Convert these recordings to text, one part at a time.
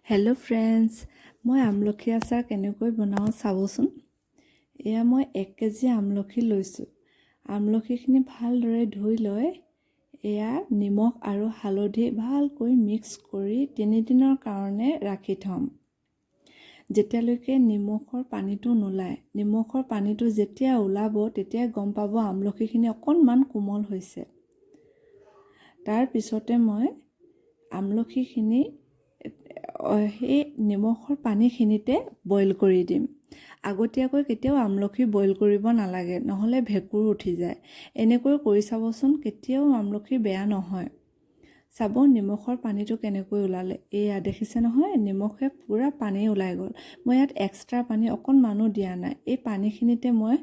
Hello' friends, মই আমলখি আচাৰ কেনেকৈ বনাওঁ চাবচোন। এয়া মই 1 কেজি আমলখি লৈছোঁ। আমলখিখিনি ভালদৰে ধুই লৈ এয়া নিমখ আৰু হালধি ভালকৈ মিক্স কৰি 3 দিনৰ কাৰণে ৰাখি থ'ম। যেতিয়ালৈকে নিমখৰ পানীটো নোলায়, নিমখৰ পানীটো যেতিয়া ওলাব তেতিয়া গম পাব আমলখিখিনি অকণমান কোমল হৈছে। তাৰ পিছতে মই আমলখিখিনি সেই নিমখৰ পানীখিনিতে বইল কৰি দিম। আগতীয়াকৈ কেতিয়াও আমলখি বইল কৰিব নালাগে, নহ'লে ভেঁকুৰ উঠি যায়। এনেকৈ কৰি চাবচোন, কেতিয়াও আমলখি বেয়া নহয়। চাব নিমখৰ পানীটো কেনেকৈ ওলালে। এয়া দেখিছে নহয়, নিমখে পূৰা পানী ওলাই গ'ল। মই ইয়াত এক্সট্ৰা পানী অকণমানো দিয়া নাই। এই পানীখিনিতে মই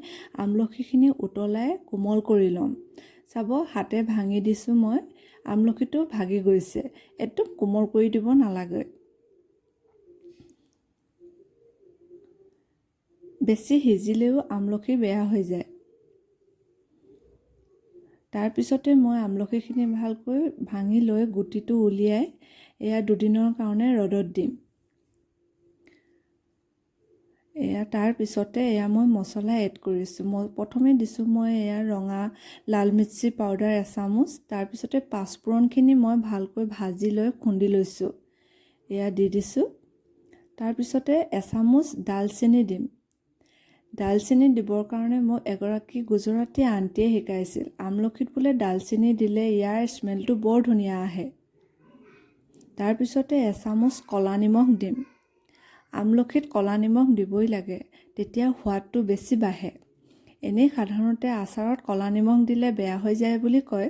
আমলখিখিনি উতলাই কোমল কৰি ল'ম। চাব হাতে ভাঙি দিছোঁ মই, আমলখিটো ভাগি গৈছে। একদম কোমল কৰি দিব নালাগে। বেছি সিজিলেও আমলখি বেয়া হৈ যায়। তাৰপিছতে মই আমলখিখিনি ভালকৈ ভাঙি লৈ গুটিটো উলিয়াই এয়া 2 দিনৰ কাৰণে ৰ'দত দিম। তাৰপিছতে এয়া মই মছলা এড কৰিছোঁ। মই প্ৰথমে দিছোঁ মই এয়া ৰঙা লাল মিৰ্চি পাউডাৰ 1 চামুচ। তাৰপিছতে পাঁচফোৰণখিনি মই ভালকৈ ভাজি লৈ খুন্দি লৈছোঁ। এয়া দি দিছোঁ। তাৰপিছতে 1 চামুচ ডালচেনি দিম। ডালচেনি দিবৰ কাৰণে মোক এগৰাকী গুজৰাটী আণ্টিয়ে শিকাইছিল। আমলখিত বোলে ডালচেনি দিলে ইয়াৰ স্মেলটো বৰ ধুনীয়া আহে। তাৰপিছতে 1 চামুচ ক'লা নিমখ দিম। আমলখিত ক'লা নিমখ দিবই লাগে, তেতিয়া সোৱাদটো বেছি বাঢ়ে। এনেই সাধাৰণতে আচাৰত ক'লা নিমখ দিলে বেয়া হৈ যায় বুলি কয়।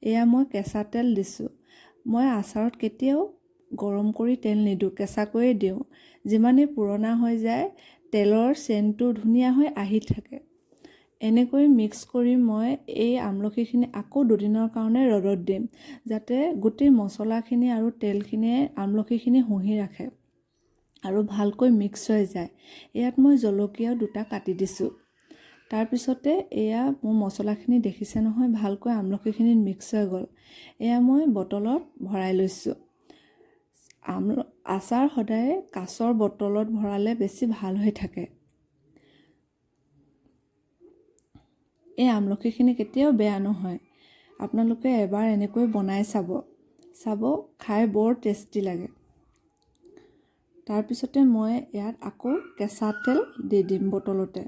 এয়া মই কেঁচা তেল দিছোঁ। মই আচাৰত কেতিয়াও গৰম কৰি তেল নিদিওঁ, কেঁচাকৈয়ে দিওঁ। যিমানেই পুৰণা হৈ যায় তেলৰ চেণ্টটো ধুনীয়া হৈ আহি থাকে। এনেকৈ মিক্স কৰি মই এই আমলখিখিনি আকৌ 2 দিনৰ কাৰণে ৰ'দত দিম, যাতে গোটেই মছলাখিনি আৰু তেলখিনিয়ে আমলখিখিনি শুহি ৰাখে আৰু ভালকৈ মিক্স হৈ যায়। ইয়াত মই জলকীয়াও 2টা কাটি দিছোঁ। তাৰপিছতে এয়া মোৰ মছলাখিনি দেখিছে নহয়, ভালকৈ আমলখিখিনিত মিক্স হৈ গ'ল। এয়া মই বটলত ভৰাই লৈছোঁ। আচাৰ সদায় কাঁচৰ বটলত ভৰালে বেছি ভাল হৈ থাকে। এই আমলখিখিনি কেতিয়াও বেয়া নহয়। আপোনালোকে এবাৰ এনেকৈ বনাই চাব, খাই বৰ টেষ্টি লাগে। তাৰপিছতে মই ইয়াত আকৌ কেঁচা তেল দি দিম বটলতে।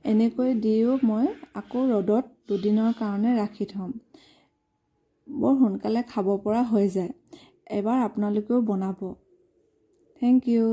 এনেকৈ দিও মই আকৌ ৰ'দত 2 দিনৰ কাৰণে ৰাখি থ'ম। বৰ সোনকালে খাব পৰা হৈ যায়। এবাৰ আপোনালোকেও বনাব। Thank U.